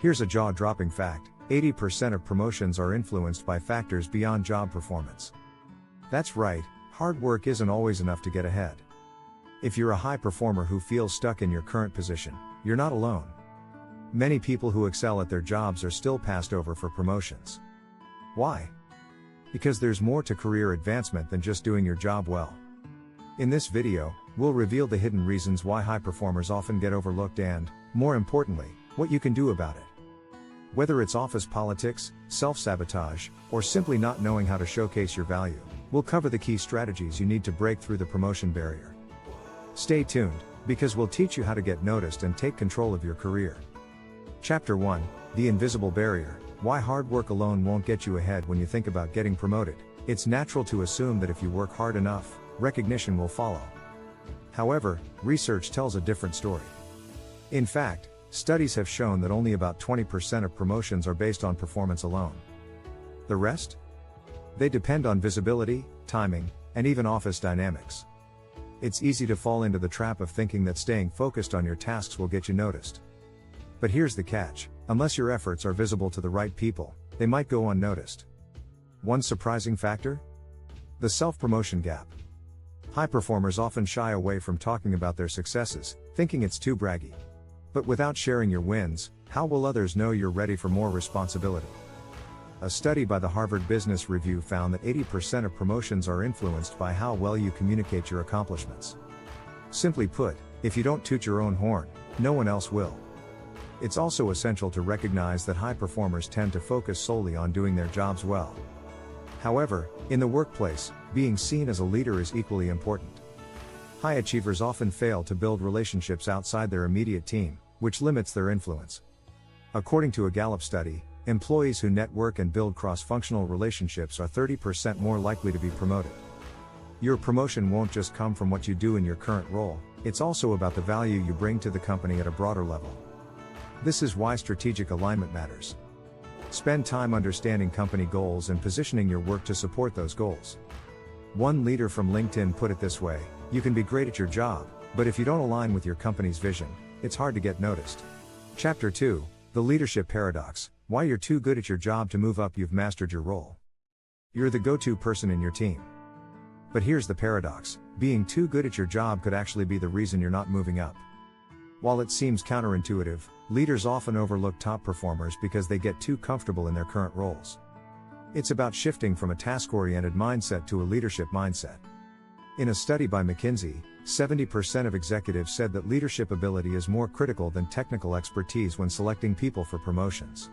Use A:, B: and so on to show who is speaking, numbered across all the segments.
A: Here's a jaw-dropping fact: 80% of promotions are influenced by factors beyond job performance. That's right, hard work isn't always enough to get ahead. If you're a high performer who feels stuck in your current position, you're not alone. Many people who excel at their jobs are still passed over for promotions. Why? Because there's more to career advancement than just doing your job well. In this video, we'll reveal the hidden reasons why high performers often get overlooked and, more importantly, what you can do about it. Whether it's office politics, self-sabotage, or simply not knowing how to showcase your value, we'll cover the key strategies you need to break through the promotion barrier. Stay tuned, because we'll teach you how to get noticed and take control of your career. Chapter 1: The Invisible Barrier. Why hard work alone won't get you ahead. When you think about getting promoted, it's natural to assume that if you work hard enough, recognition will follow. However, research tells a different story. In fact, studies have shown that only about 20% of promotions are based on performance alone. The rest? They depend on visibility, timing, and even office dynamics. It's easy to fall into the trap of thinking that staying focused on your tasks will get you noticed. But here's the catch: unless your efforts are visible to the right people, they might go unnoticed. One surprising factor? The self-promotion gap. High performers often shy away from talking about their successes, thinking it's too braggy. But without sharing your wins, how will others know you're ready for more responsibility? A study by the Harvard Business Review found that 80% of promotions are influenced by how well you communicate your accomplishments. Simply put, if you don't toot your own horn, no one else will. It's also essential to recognize that high performers tend to focus solely on doing their jobs well. However, in the workplace, being seen as a leader is equally important. High achievers often fail to build relationships outside their immediate team, which limits their influence. According to a Gallup study, employees who network and build cross-functional relationships are 30% more likely to be promoted. Your promotion won't just come from what you do in your current role, it's also about the value you bring to the company at a broader level. This is why strategic alignment matters. Spend time understanding company goals and positioning your work to support those goals. One leader from LinkedIn put it this way: you can be great at your job, but if you don't align with your company's vision, it's hard to get noticed. Chapter 2: The Leadership Paradox. Why you're too good at your job to move up. You've mastered your role. You're the go-to person in your team. But here's the paradox: being too good at your job could actually be the reason you're not moving up. While it seems counterintuitive, leaders often overlook top performers because they get too comfortable in their current roles. It's about shifting from a task-oriented mindset to a leadership mindset. In a study by McKinsey, 70% of executives said that leadership ability is more critical than technical expertise when selecting people for promotions.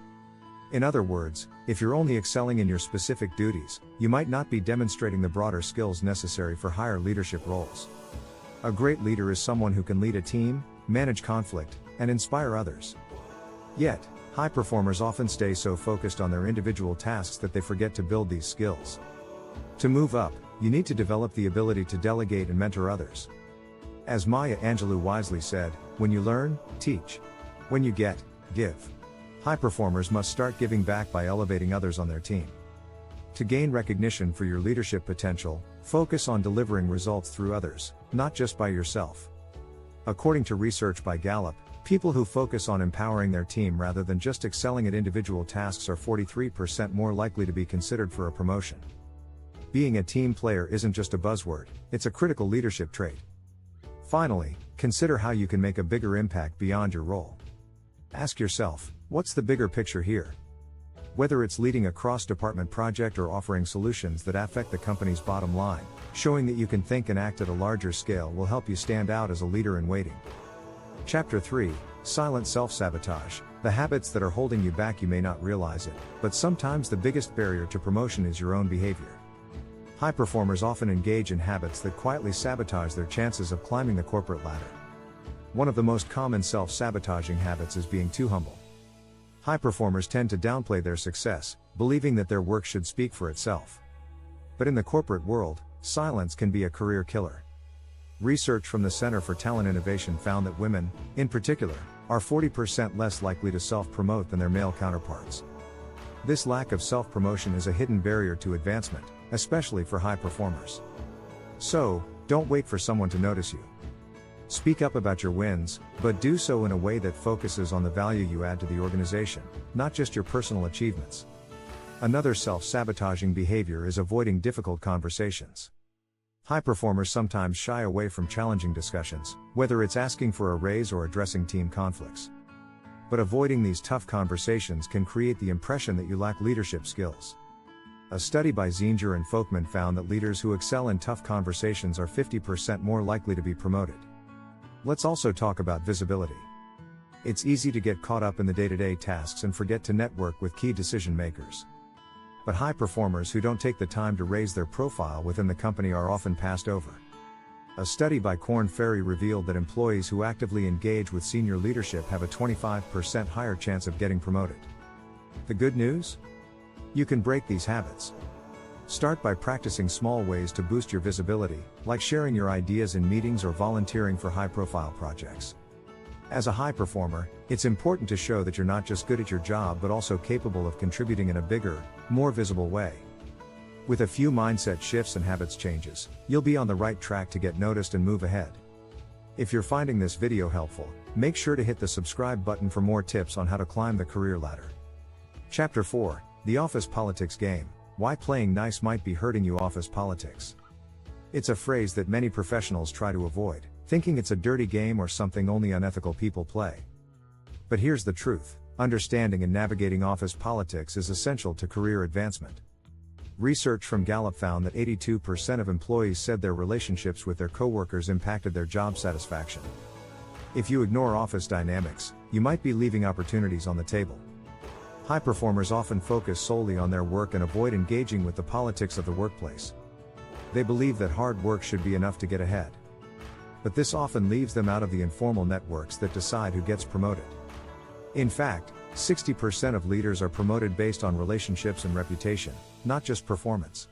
A: In other words, if you're only excelling in your specific duties, you might not be demonstrating the broader skills necessary for higher leadership roles. A great leader is someone who can lead a team, manage conflict, and inspire others. Yet, high performers often stay so focused on their individual tasks that they forget to build these skills. To move up, you need to develop the ability to delegate and mentor others. As Maya Angelou wisely said, when you learn, teach. When you get, give. High performers must start giving back by elevating others on their team. To gain recognition for your leadership potential, focus on delivering results through others, not just by yourself. According to research by Gallup, people who focus on empowering their team rather than just excelling at individual tasks are 43% more likely to be considered for a promotion. Being a team player isn't just a buzzword, it's a critical leadership trait. Finally, consider how you can make a bigger impact beyond your role. Ask yourself, what's the bigger picture here? Whether it's leading a cross-department project or offering solutions that affect the company's bottom line, showing that you can think and act at a larger scale will help you stand out as a leader in waiting. Chapter 3: Silent Self-Sabotage. The habits that are holding you back. You may not realize it, but sometimes the biggest barrier to promotion is your own behavior. High performers often engage in habits that quietly sabotage their chances of climbing the corporate ladder. One of the most common self-sabotaging habits is being too humble. High performers tend to downplay their success, believing that their work should speak for itself. But in the corporate world, silence can be a career killer. Research from the Center for Talent Innovation found that women, in particular, are 40% less likely to self-promote than their male counterparts. This lack of self-promotion is a hidden barrier to advancement, especially for high performers. So, don't wait for someone to notice you. Speak up about your wins, but do so in a way that focuses on the value you add to the organization, not just your personal achievements. Another self-sabotaging behavior is avoiding difficult conversations. High performers sometimes shy away from challenging discussions, whether it's asking for a raise or addressing team conflicts. But avoiding these tough conversations can create the impression that you lack leadership skills. A study by Zinger and Folkman found that leaders who excel in tough conversations are 50% more likely to be promoted. Let's also talk about visibility. It's easy to get caught up in the day-to-day tasks and forget to network with key decision makers. But high performers who don't take the time to raise their profile within the company are often passed over. A study by Korn Ferry revealed that employees who actively engage with senior leadership have a 25% higher chance of getting promoted. The good news? You can break these habits. Start by practicing small ways to boost your visibility, like sharing your ideas in meetings or volunteering for high-profile projects. As a high performer, it's important to show that you're not just good at your job but also capable of contributing in a bigger, more visible way. With a few mindset shifts and habits changes, you'll be on the right track to get noticed and move ahead. If you're finding this video helpful, make sure to hit the subscribe button for more tips on how to climb the career ladder. Chapter 4, The Office Politics Game. Why playing nice might be hurting you. Office politics. It's a phrase that many professionals try to avoid, thinking it's a dirty game or something only unethical people play. But here's the truth: understanding and navigating office politics is essential to career advancement. Research from Gallup found that 82% of employees said their relationships with their coworkers impacted their job satisfaction. If you ignore office dynamics, you might be leaving opportunities on the table. High performers often focus solely on their work and avoid engaging with the politics of the workplace. They believe that hard work should be enough to get ahead. But this often leaves them out of the informal networks that decide who gets promoted. In fact, 60% of leaders are promoted based on relationships and reputation, not just performance.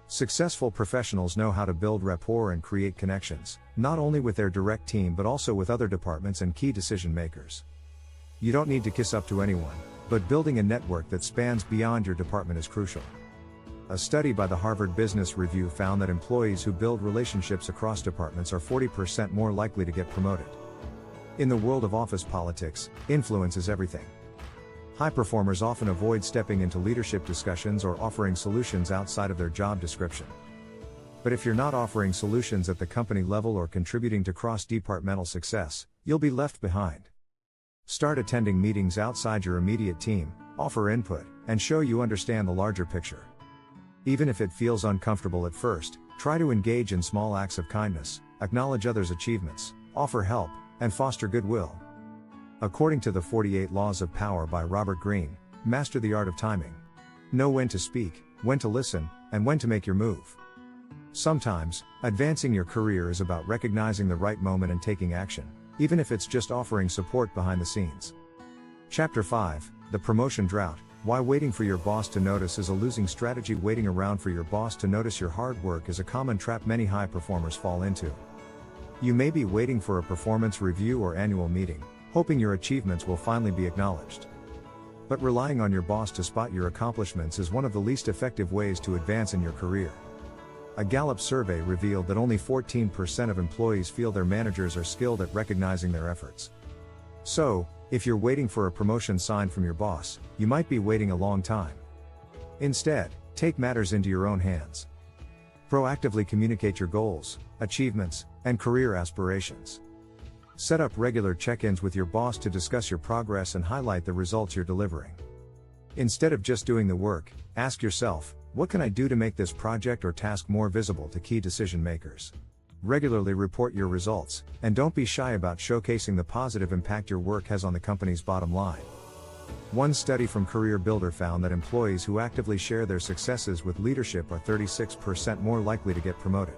A: Successful professionals know how to build rapport and create connections, not only with their direct team but also with other departments and key decision makers. You don't need to kiss up to anyone, but building a network that spans beyond your department is crucial. A study by the Harvard Business Review found that employees who build relationships across departments are 40% more likely to get promoted. In the world of office politics, influence is everything. High performers often avoid stepping into leadership discussions or offering solutions outside of their job description. But if you're not offering solutions at the company level or contributing to cross-departmental success, you'll be left behind. Start attending meetings outside your immediate team, offer input, and show you understand the larger picture. Even if it feels uncomfortable at first, try to engage in small acts of kindness, acknowledge others' achievements, offer help, and foster goodwill. According to the 48 Laws of Power by Robert Greene, master the art of timing. Know when to speak, when to listen, and when to make your move. Sometimes, advancing your career is about recognizing the right moment and taking action, even if it's just offering support behind the scenes. Chapter 5, The Promotion Drought. Why waiting for your boss to notice is a losing strategy. Waiting around for your boss to notice your hard work is a common trap many high performers fall into. You may be waiting for a performance review or annual meeting, hoping your achievements will finally be acknowledged. But relying on your boss to spot your accomplishments is one of the least effective ways to advance in your career. A Gallup survey revealed that only 14% of employees feel their managers are skilled at recognizing their efforts. So, if you're waiting for a promotion sign from your boss, you might be waiting a long time. Instead, take matters into your own hands. Proactively communicate your goals, achievements, and career aspirations. Set up regular check-ins with your boss to discuss your progress and highlight the results you're delivering. Instead of just doing the work, ask yourself, what can I do to make this project or task more visible to key decision makers? Regularly report your results, and don't be shy about showcasing the positive impact your work has on the company's bottom line. One study from Career Builder found that employees who actively share their successes with leadership are 36% more likely to get promoted.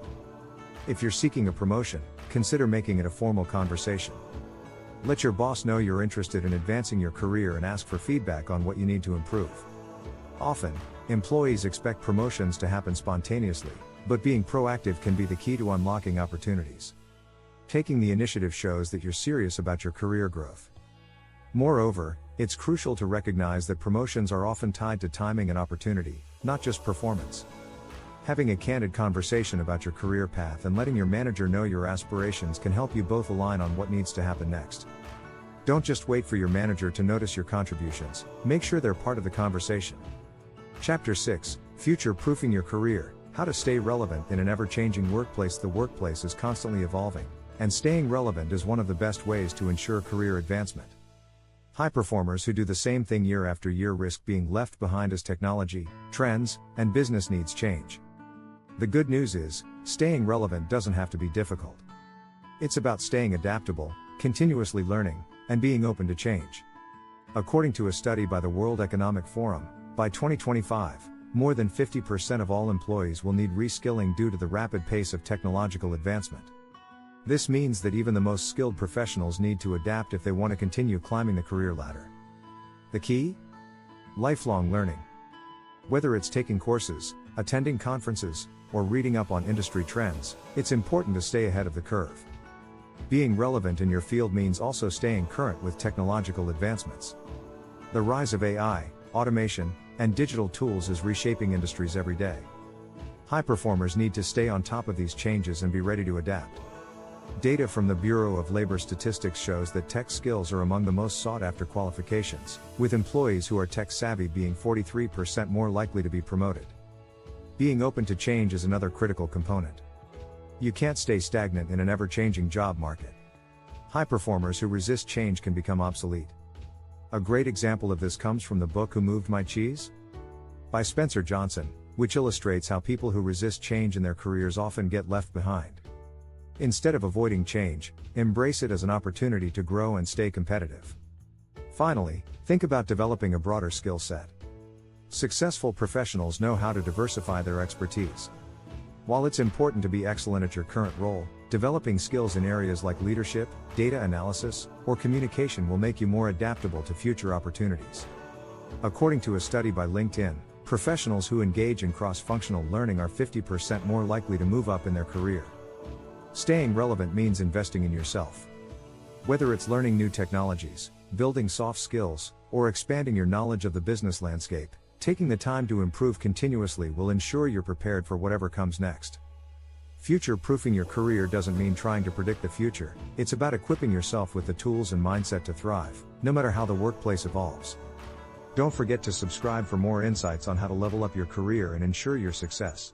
A: If you're seeking a promotion, consider making it a formal conversation. Let your boss know you're interested in advancing your career and ask for feedback on what you need to improve. Often, employees expect promotions to happen spontaneously, but being proactive can be the key to unlocking opportunities. Taking the initiative shows that you're serious about your career growth. Moreover, it's crucial to recognize that promotions are often tied to timing and opportunity, not just performance. Having a candid conversation about your career path and letting your manager know your aspirations can help you both align on what needs to happen next. Don't just wait for your manager to notice your contributions, make sure they're part of the conversation. Chapter 6, Future-Proofing Your Career, How to Stay Relevant in an Ever-Changing Workplace. The workplace is constantly evolving, and staying relevant is one of the best ways to ensure career advancement. High performers who do the same thing year after year risk being left behind as technology, trends, and business needs change. The good news is, staying relevant doesn't have to be difficult. It's about staying adaptable, continuously learning, and being open to change. According to a study by the World Economic Forum, by 2025, more than 50% of all employees will need reskilling due to the rapid pace of technological advancement. This means that even the most skilled professionals need to adapt if they want to continue climbing the career ladder. The key? Lifelong learning. Whether it's taking courses, attending conferences, or reading up on industry trends, it's important to stay ahead of the curve. Being relevant in your field means also staying current with technological advancements. The rise of AI, automation, and digital tools is reshaping industries every day. High performers need to stay on top of these changes and be ready to adapt. Data from the Bureau of Labor Statistics shows that tech skills are among the most sought-after qualifications, with employees who are tech-savvy being 43% more likely to be promoted. Being open to change is another critical component. You can't stay stagnant in an ever-changing job market. High performers who resist change can become obsolete. A great example of this comes from the book Who Moved My Cheese? By Spencer Johnson, which illustrates how people who resist change in their careers often get left behind. Instead of avoiding change, embrace it as an opportunity to grow and stay competitive. Finally, think about developing a broader skill set. Successful professionals know how to diversify their expertise. While it's important to be excellent at your current role, developing skills in areas like leadership, data analysis, or communication will make you more adaptable to future opportunities. According to a study by LinkedIn, professionals who engage in cross-functional learning are 50% more likely to move up in their career. Staying relevant means investing in yourself. Whether it's learning new technologies, building soft skills, or expanding your knowledge of the business landscape, taking the time to improve continuously will ensure you're prepared for whatever comes next. Future-proofing your career doesn't mean trying to predict the future, it's about equipping yourself with the tools and mindset to thrive, no matter how the workplace evolves. Don't forget to subscribe for more insights on how to level up your career and ensure your success.